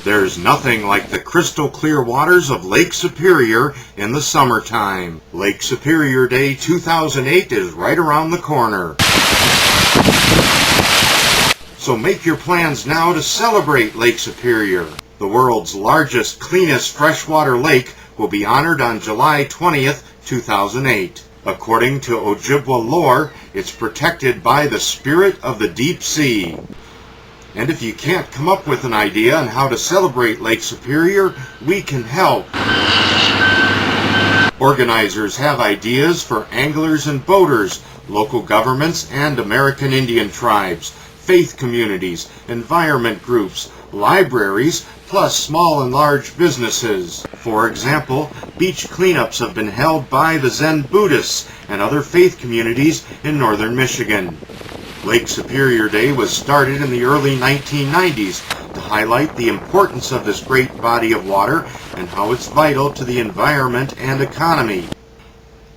There's nothing like the crystal clear waters of Lake Superior in the summertime. Lake Superior Day 2008 is right around the corner. So make your plans now to celebrate Lake Superior. The world's largest, cleanest freshwater lake will be honored on July 20th, 2008. According to Ojibwa lore, it's protected by the spirit of the deep sea. And if you can't come up with an idea on how to celebrate Lake Superior, we can help. Organizers have ideas for anglers and boaters, local governments and American Indian tribes, faith communities, environment groups, libraries, plus small and large businesses. For example, beach cleanups have been held by the Zen Buddhists and other faith communities in northern Michigan. Lake Superior Day was started in the early 1990s to highlight the importance of this great body of water and how it's vital to the environment and economy.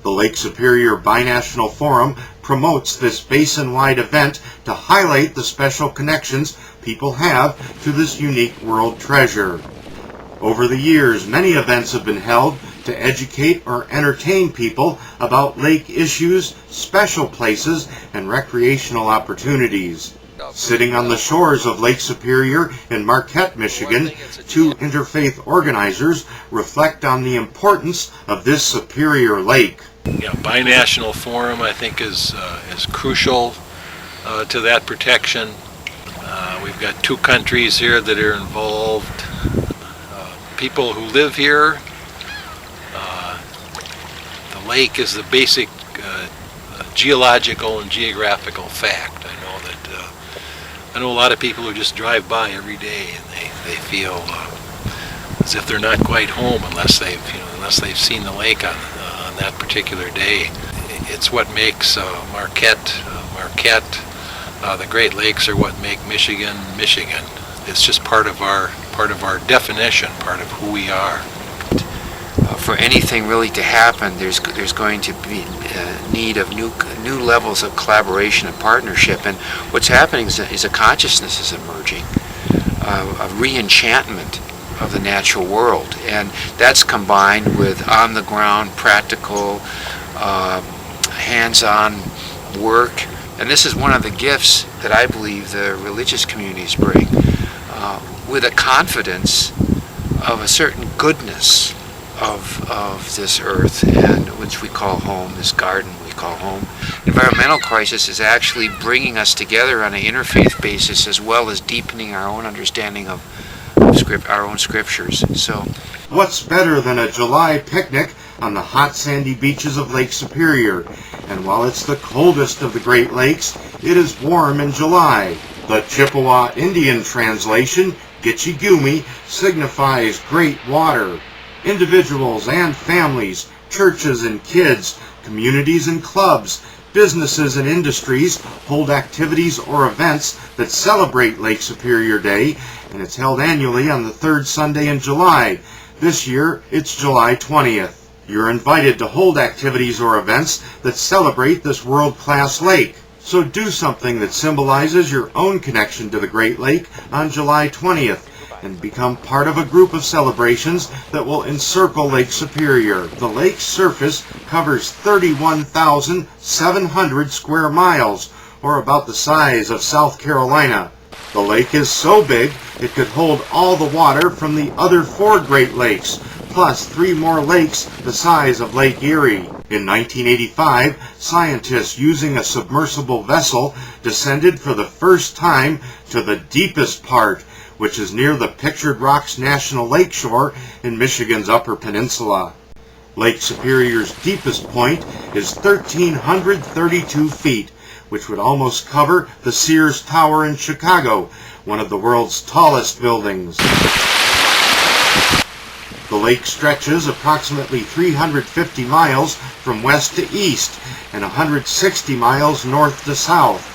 The Lake Superior Binational Forum promotes this basin-wide event to highlight the special connections people have to this unique world treasure. Over the years, many events have been held to educate or entertain people about lake issues, special places, and recreational opportunities. Sitting on the shores of Lake Superior in Marquette, Michigan, two interfaith organizers reflect on the importance of this superior lake. Yeah, Binational Forum, I think, is crucial to that protection. We've got two countries here that are involved. People who live here. The lake is the basic geological and geographical fact. I know a lot of people who just drive by every day and they feel as if they're not quite home unless they've seen the lake on that particular day. It's what makes Marquette. The Great Lakes are what make Michigan, Michigan. It's just part of our definition, part of who we are. For anything really to happen, there's going to be need of new levels of collaboration and partnership. And what's happening is a consciousness is emerging, a re-enchantment of the natural world, and that's combined with on-the-ground, practical, hands-on work. And this is one of the gifts that I believe the religious communities bring, with a confidence of a certain goodness of this earth, and which we call home, this garden we call home. Environmental crisis is actually bringing us together on an interfaith basis, as well as deepening our own understanding of our own scriptures. So, what's better than a July picnic on the hot sandy beaches of Lake Superior? And while it's the coldest of the Great Lakes, it is warm in July. The Chippewa Indian translation, Gichigami, signifies great water. Individuals and families, churches and kids, communities and clubs, businesses and industries hold activities or events that celebrate Lake Superior Day, and it's held annually on the third Sunday in July. This year, it's July 20th. You're invited to hold activities or events that celebrate this world-class lake. So do something that symbolizes your own connection to the Great Lake on July 20th. And become part of a group of celebrations that will encircle Lake Superior. The lake's surface covers 31,700 square miles, or about the size of South Carolina. The lake is so big it could hold all the water from the other 4 Great Lakes, plus 3 more lakes the size of Lake Erie. In 1985, scientists using a submersible vessel descended for the first time to the deepest part, which is near the Pictured Rocks National Lakeshore in Michigan's Upper Peninsula. Lake Superior's deepest point is 1,332 feet, which would almost cover the Sears Tower in Chicago, one of the world's tallest buildings. The lake stretches approximately 350 miles from west to east and 160 miles north to south.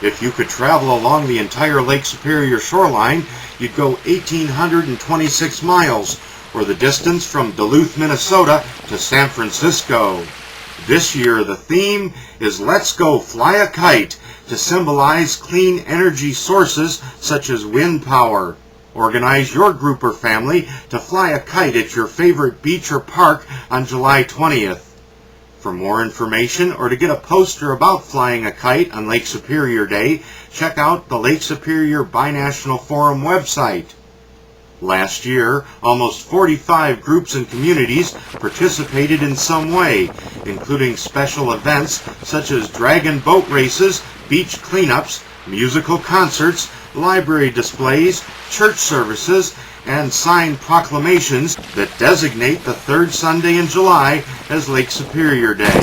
If you could travel along the entire Lake Superior shoreline, you'd go 1,826 miles, or the distance from Duluth, Minnesota to San Francisco. This year, the theme is Let's Go Fly a Kite, to symbolize clean energy sources such as wind power. Organize your group or family to fly a kite at your favorite beach or park on July 20th. For more information or to get a poster about flying a kite on Lake Superior Day, check out the Lake Superior Binational Forum website. Last year, almost 45 groups and communities participated in some way, including special events such as dragon boat races, beach cleanups, musical concerts, library displays, church services, and signed proclamations that designate the third Sunday in July as Lake Superior Day.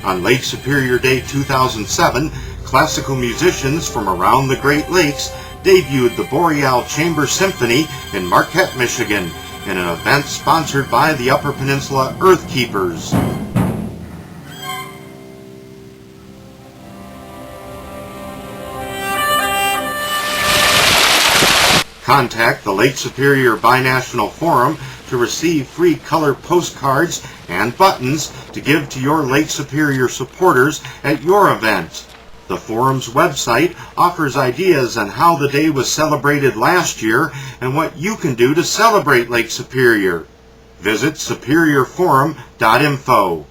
On Lake Superior Day 2007, classical musicians from around the Great Lakes debuted the Boreal Chamber Symphony in Marquette, Michigan, in an event sponsored by the Upper Peninsula Earth Keepers. Contact the Lake Superior Binational Forum to receive free color postcards and buttons to give to your Lake Superior supporters at your event. The forum's website offers ideas on how the day was celebrated last year and what you can do to celebrate Lake Superior. Visit superiorforum.info.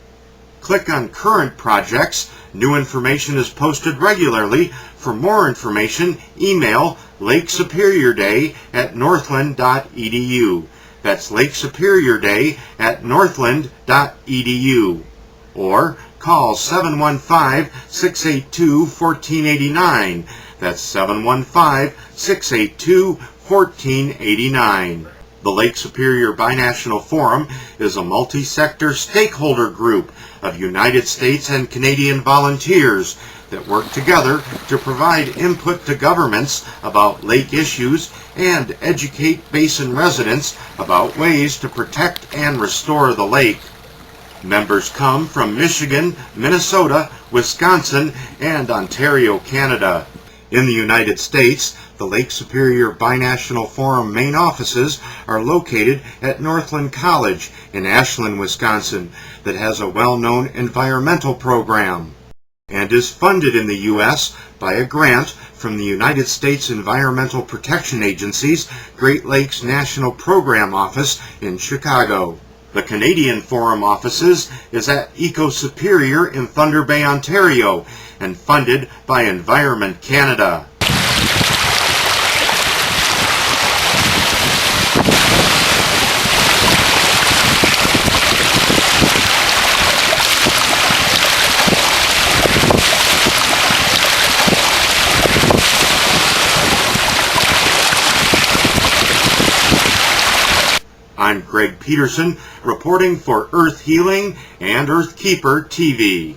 Click on Current Projects. New information is posted regularly. For more information, email lakesuperiorday@northland.edu. That's lakesuperiorday@northland.edu. Or call 715-682-1489. That's 715-682-1489. The Lake Superior Binational Forum is a multi-sector stakeholder group of United States and Canadian volunteers that work together to provide input to governments about lake issues and educate basin residents about ways to protect and restore the lake. Members come from Michigan, Minnesota, Wisconsin, and Ontario, Canada. In the United States, the Lake Superior Binational Forum main offices are located at Northland College in Ashland, Wisconsin, that has a well-known environmental program and is funded in the U.S. by a grant from the United States Environmental Protection Agency's Great Lakes National Program Office in Chicago. The Canadian Forum offices is at Eco Superior in Thunder Bay, Ontario, and funded by Environment Canada. I'm Greg Peterson, reporting for Earth Healing and Earth Keeper TV.